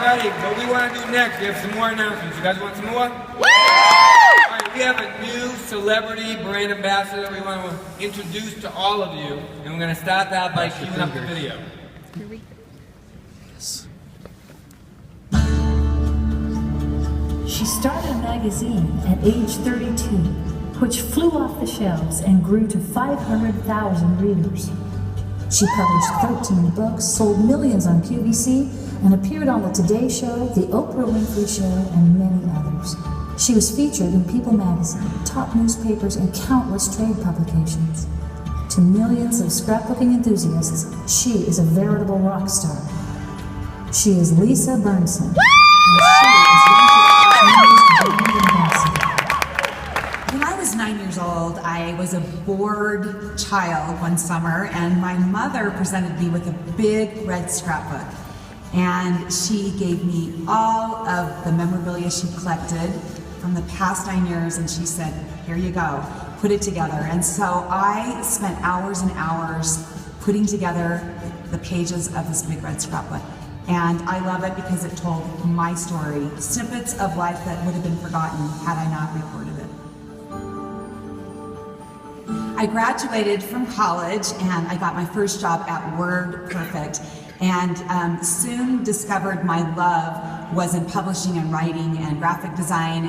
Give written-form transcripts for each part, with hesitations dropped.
Alrighty, what we want to do next, we have some more announcements. You guys want some more? Alright, we have a new celebrity brand ambassador we want to introduce to all of you. And we're going to start that by queuing up the video. She started a magazine at age 32, which flew off the shelves and grew to 500,000 readers. She published 13 books, sold millions on QVC, and appeared on The Today Show, The Oprah Winfrey Show, and many others. She was featured in People magazine, top newspapers, and countless trade publications. To millions of scrapbooking enthusiasts, she is a veritable rock star. She is Lisa Bearnson, and she is When I was 9 years old, I was a bored child one summer, and my mother presented me with a big red scrapbook. And she gave me all of the memorabilia she collected from the past 9 years, and she said, here you go, put it together. And so I spent hours and hours putting together the pages of this big red scrapbook. And I love it because it told my story, snippets of life that would have been forgotten had I not recorded it. I graduated from college and I got my first job at WordPerfect, and soon discovered my love was in publishing and writing and graphic design,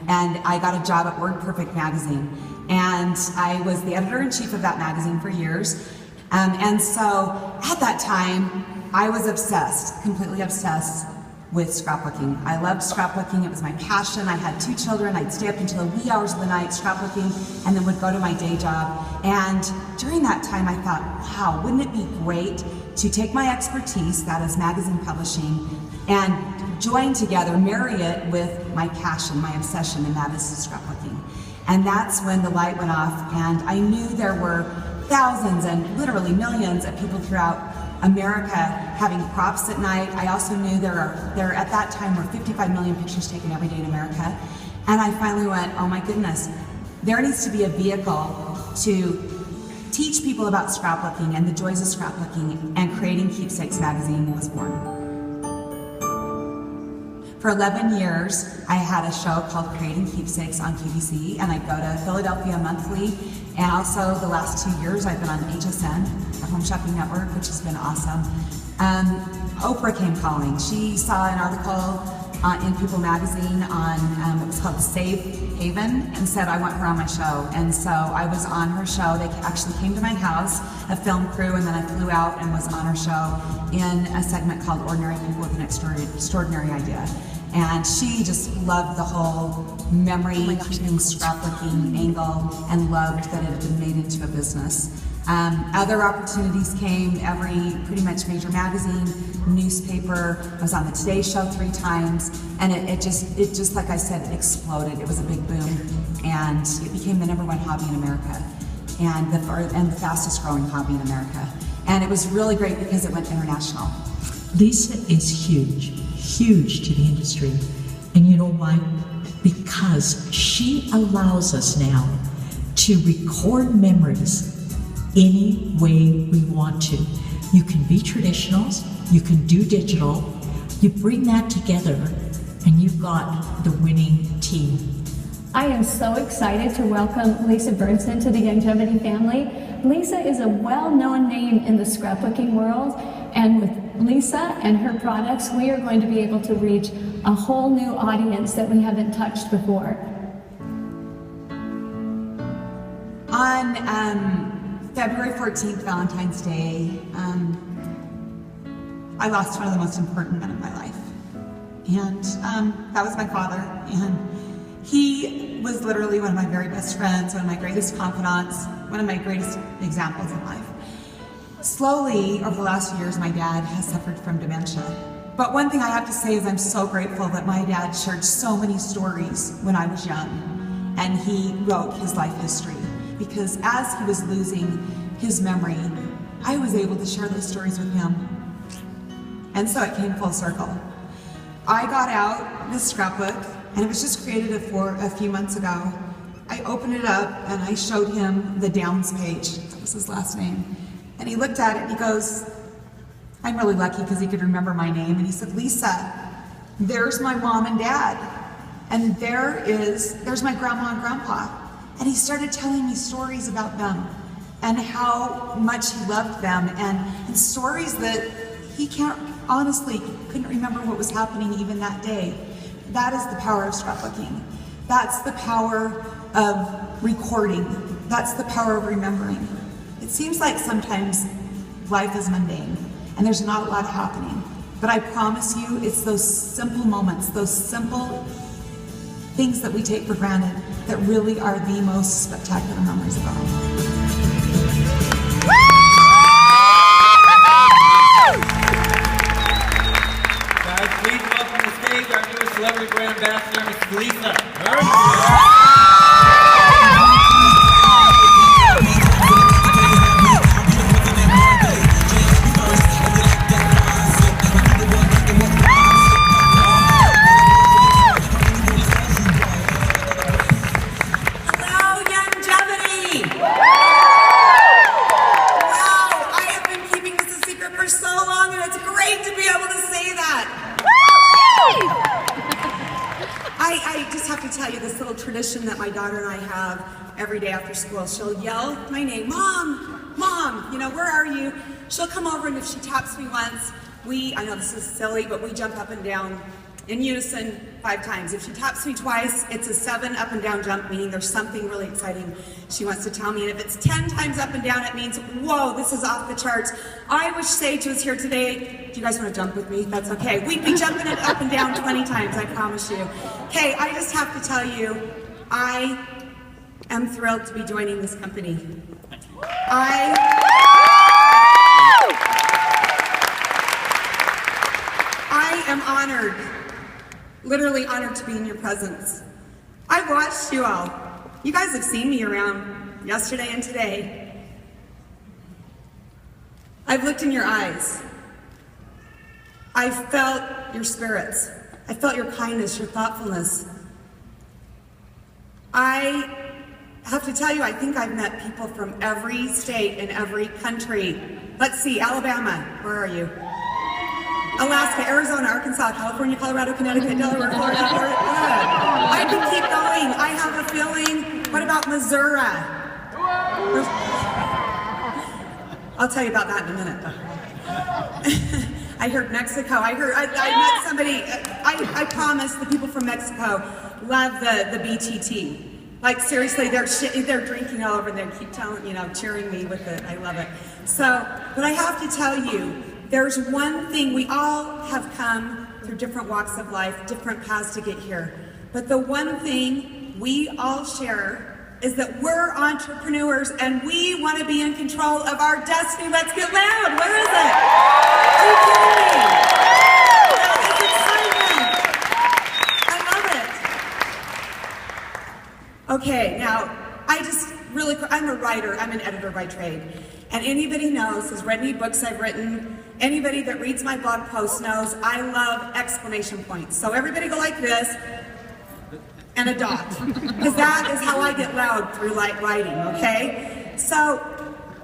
and I got a job at WordPerfect magazine. And I was the editor-in-chief of that magazine for years. And so at that time, I was obsessed, completely obsessed with scrapbooking. I loved scrapbooking, it was my passion. I had 2 children, I'd stay up until the wee hours of the night scrapbooking, and then would go to my day job. And during that time I thought, wow, wouldn't it be great to take my expertise, that is magazine publishing, and join together, marry it with my passion, my obsession, and that is scrapbooking. And that's when the light went off, and I knew there were thousands and literally millions of people throughout America having props at night. I also knew there at that time were 55 million pictures taken every day in America. And I finally went, oh my goodness, there needs to be a vehicle to teach people about scrapbooking and the joys of scrapbooking, and Creating Keepsakes magazine was born. For 11 years, I had a show called Creating Keepsakes on QVC, and I'd go to Philadelphia monthly. And also the last 2 years, I've been on HSN, the Home Shopping Network, which has been awesome. Oprah came calling. She saw an article in People magazine on, it was called Safe Haven, and said, I want her on my show. And so I was on her show. They actually came to my house, a film crew, and then I flew out and was on her show in a segment called Ordinary People with an Extraordinary Idea. And she just loved the whole memory-keeping, scrapbooking angle, and loved that it had been made into a business. Other opportunities came, pretty much major magazine, newspaper. I was on the Today Show 3 times, and it just like I said, it exploded. It was a big boom, and it became the #1 hobby in America, and the fastest growing hobby in America. And it was really great because it went international. Lisa is huge to the industry. And you know why? Because she allows us now to record memories any way we want to. You can be traditionals, you can do digital, you bring that together, and you've got the winning team. I am so excited to welcome Lisa Bearnson to the Youngevity family. Lisa is a well-known name in the scrapbooking world, and with Lisa and her products, we are going to be able to reach a whole new audience that we haven't touched before. On February 14th, Valentine's Day, I lost one of the most important men in my life. And that was my father. And he was literally one of my very best friends, one of my greatest confidants, one of my greatest examples in life. Slowly, over the last few years, my dad has suffered from dementia. But one thing I have to say is I'm so grateful that my dad shared so many stories when I was young, and he wrote his life history. Because as he was losing his memory, I was able to share those stories with him. And so it came full circle. I got out this scrapbook, and it was just created a few months ago. I opened it up and I showed him the Downs page. That was his last name. And he looked at it and he goes, I'm really lucky because he could remember my name. And he said, Lisa, there's my mom and dad, and there's my grandma and grandpa. And he started telling me stories about them and how much he loved them, and stories that he couldn't remember what was happening even that day. That is the power of scrapbooking. That's the power of recording. That's the power of remembering. It seems like sometimes life is mundane and there's not a lot happening, but I promise you it's those simple moments, those simple things that we take for granted that really are the most spectacular memories of all. Guys, please welcome to the stage our newest celebrity brand ambassador, Miss Lisa. Hello, Youngevity! Wow, I have been keeping this a secret for so long, and it's great to be able to say that. I just have to tell you this little tradition that my daughter and I have every day after school. She'll yell my name, Mom, Mom, you know, where are you? She'll come over, and if she taps me once, I know this is silly, but we jump up and down in unison 5 times. If she taps me twice, it's a 7 up and down jump, meaning there's something really exciting she wants to tell me. And if it's 10 times up and down, it means, whoa, this is off the charts. I wish Sage was here today. Do you guys want to jump with me? That's okay. We'd be jumping it up and down 20 times, I promise you. Okay, I just have to tell you, I am thrilled to be joining this company. I am honored, literally honored to be in your presence. I watched you all. You guys have seen me around yesterday and today. I've looked in your eyes. I felt your spirits. I felt your kindness, your thoughtfulness. I have to tell you, I think I've met people from every state and every country. Let's see, Alabama, where are you? Alaska, Arizona, Arkansas, California, Colorado, Connecticut, Delaware, Florida, I can keep going. I have a feeling. What about Missouri? I'll tell you about that in a minute. I heard Mexico. I met somebody. I promise the people from Mexico love the BTT. Like seriously, they're drinking all over and they keep cheering me with it. I love it. So, but I have to tell you, there's one thing, we all have come through different walks of life, different paths to get here. But the one thing we all share is that we're entrepreneurs and we want to be in control of our destiny. Let's get loud. Where is it? Are you kidding me? That is excitement. I love it. Okay, now, I'm a writer, I'm an editor by trade. And anybody knows, has read any books I've written, anybody that reads my blog posts knows I love exclamation points. So everybody go like this, and a dot. Because that is how I get loud through writing, okay? So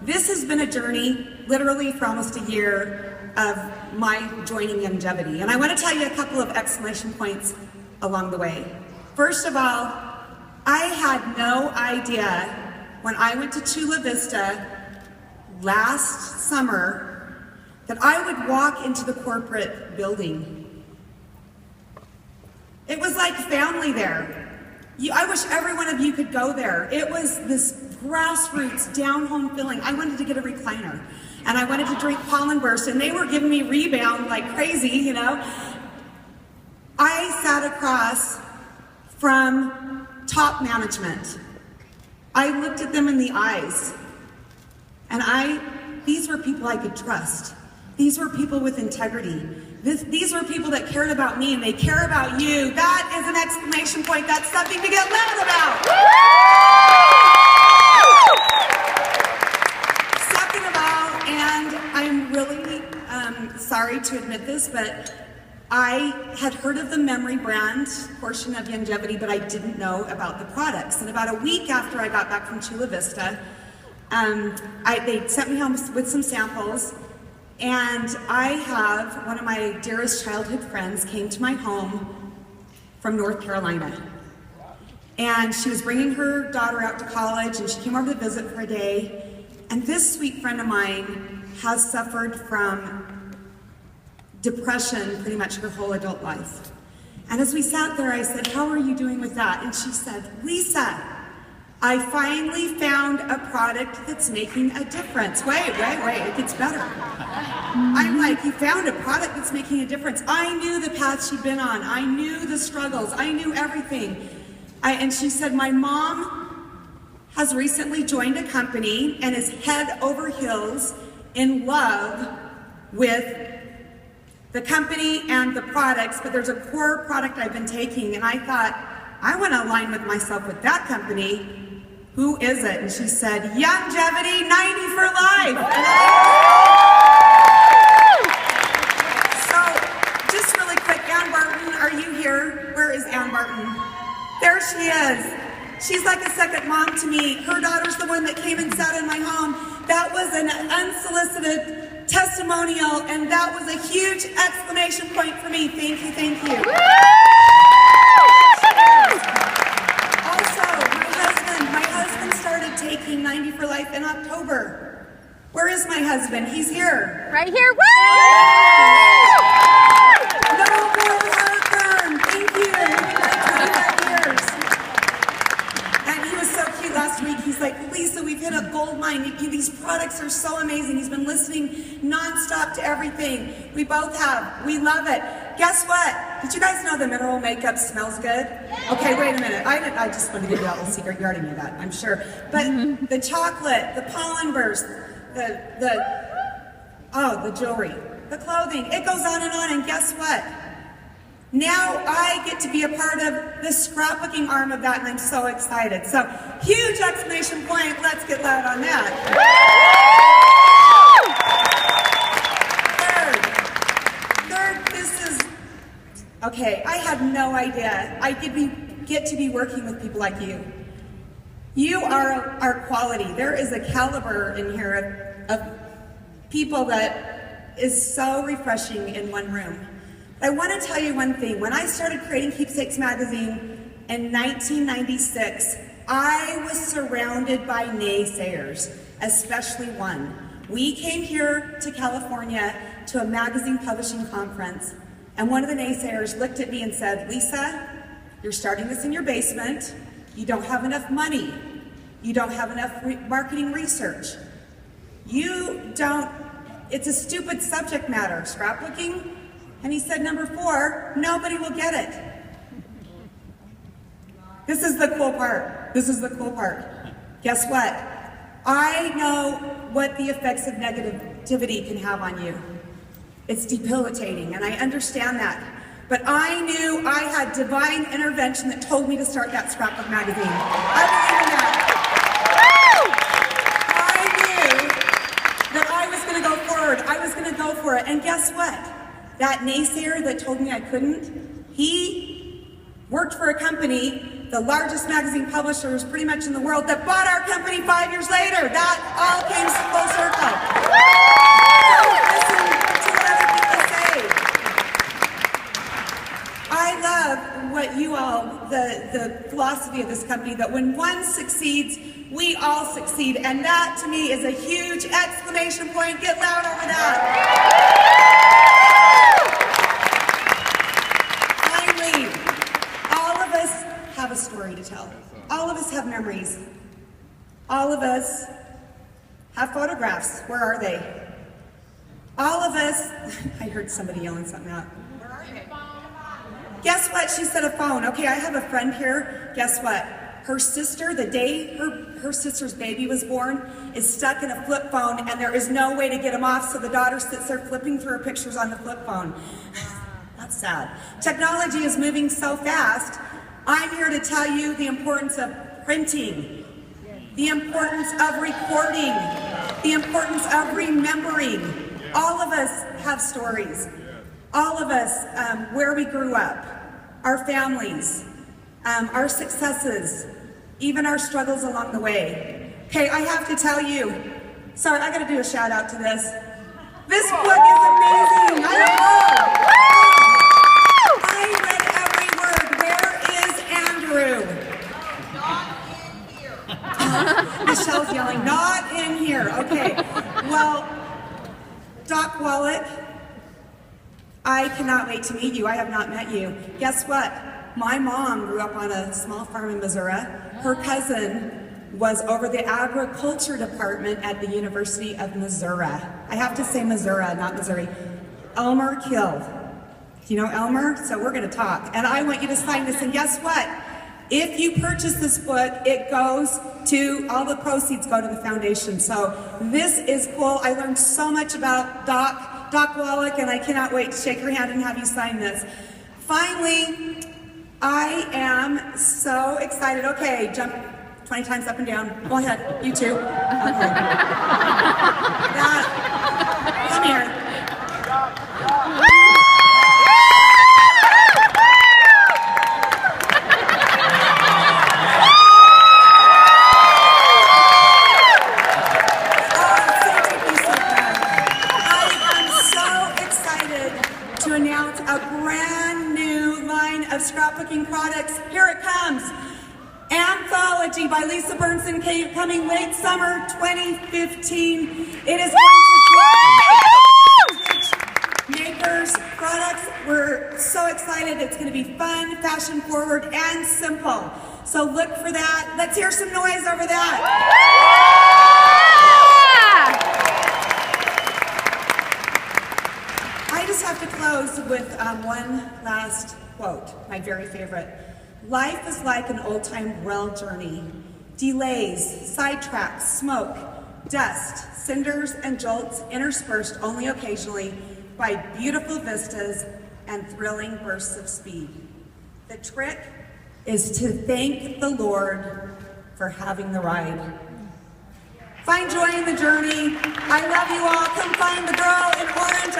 this has been a journey, literally for almost a year, of my joining Youngevity. And I want to tell you a couple of exclamation points along the way. First of all, I had no idea when I went to Chula Vista last summer that I would walk into the corporate building. It was like family there. I wish every one of you could go there. It was this grassroots, down-home feeling. I wanted to get a recliner, and I wanted to drink pollen burst, and they were giving me rebound like crazy, you know. I sat across from top management. I looked at them in the eyes, and these were people I could trust. These were people with integrity. These were people that cared about me, and they care about you. That is an exclamation point. That's something to get loud about. Second of all, and I'm really sorry to admit this, but I had heard of the memory brand portion of Youngevity, but I didn't know about the products. And about a week after I got back from Chula Vista, they sent me home with some samples, And I have one of my dearest childhood friends came to my home from North Carolina. And she was bringing her daughter out to college, and she came over to visit for a day. And this sweet friend of mine has suffered from depression pretty much her whole adult life. And as we sat there, I said, "How are you doing with that?" And she said, "Lisa, I finally found a product that's making a difference." Wait, it gets better. I'm like, "You found a product that's making a difference?" I knew the path she'd been on. I knew the struggles. I knew everything. And she said, "My mom has recently joined a company and is head over heels in love with the company and the products, but there's a core product I've been taking, and I thought, I want to align with myself with that company. Who is it?" And she said, "Youngevity, 90 for life." So, just really quick, Ann Barton, are you here? Where is Ann Barton? There she is. She's like a second mom to me. Her daughter's the one that came and sat in my home. That was an unsolicited testimonial, and that was a huge exclamation point for me. Thank you, thank you. Also, my husband started taking 90 for life in October. Where is my husband? He's here. Right here. Woo! No more heartburn. Thank you. 25 years. And he was so cute last week. He's like, "Lisa, we've hit a gold mine. These products are so amazing." He's been listening nonstop to everything. We both have. We love it. Guess what? Did you guys know the mineral makeup smells good? Okay, wait a minute. I just want to give you a little secret. You already knew that, I'm sure. But the chocolate, the pollen burst, the jewelry, the clothing, it goes on. And guess what? Now I get to be a part of the scrapbooking arm of that, and I'm so excited. So, huge exclamation point. Let's get loud on that. Third, this is, okay, I had no idea I get to be working with people like you. You are our quality. There is a caliber in here of people that is so refreshing in one room. I want to tell you one thing. When I started creating Keepsakes magazine in 1996, I was surrounded by naysayers, especially one. We came here to California to a magazine publishing conference, and one of the naysayers looked at me and said, "Lisa, you're starting this in your basement. You don't have enough money. You don't have enough marketing research. It's a stupid subject matter, scrapbooking." And he said, "Number 4, nobody will get it." This is the cool part. Guess what? I know what the effects of negativity can have on you. It's debilitating, and I understand that. But I knew I had divine intervention that told me to start that scrapbook magazine. I believe in that. I knew that I was going to go forward. I was going to go for it. And guess what? That naysayer that told me I couldn't, he worked for a company, the largest magazine publishers pretty much in the world, that bought our company 5 years later. That all came full circle. Don't listen to what other people say. I love what you all, the philosophy of this company, that when one succeeds, we all succeed. And that to me is a huge exclamation point. Get loud over that. Have a story to tell. All of us have memories. All of us have photographs. Where are they? All of us, I heard somebody yelling something out. Where are they? Guess what? She said a phone. Okay, I have a friend here. Guess what? Her sister, the day her sister's baby was born, is stuck in a flip phone, and there is no way to get him off, so the daughter sits there flipping through her pictures on the flip phone. That's sad. Technology is moving so fast. I'm here to tell you the importance of printing, the importance of recording, the importance of remembering. All of us have stories. All of us, where we grew up, our families, our successes, even our struggles along the way. Okay, I have to tell you, sorry, I gotta do a shout out to this. This book is amazing. I read every word. Where is Andrew? Michelle's yelling, not in here. Okay. Well, Doc Wallach, I cannot wait to meet you. I have not met you. Guess what? My mom grew up on a small farm in Missouri. Her cousin was over the agriculture department at the University of Missouri. I have to say Missouri, not Missouri. Elmer Kill. Do you know Elmer? So we're going to talk. And I want you to sign this. And guess what? If you purchase this book, it goes to, all the proceeds go to the foundation. So this is cool. I learned so much about Doc Wallach, and I cannot wait to shake your hand and have you sign this. Finally, I am so excited. Okay, jump 20 times up and down. Go ahead, you too. Okay. Come here. To announce a brand new line of scrapbooking products. Here it comes. Anthology by Lisa Bearnson, coming late summer 2015. It is going to makers products. We're so excited. It's going to be fun, fashion forward, and simple. So look for that. Let's hear some noise over that. I just have to close with one last quote, my very favorite. Life is like an old-time rail journey. Delays, sidetracks, smoke, dust, cinders, and jolts interspersed only occasionally by beautiful vistas and thrilling bursts of speed. The trick is to thank the Lord for having the ride. Find joy in the journey. I love you all. Come find the girl in orange.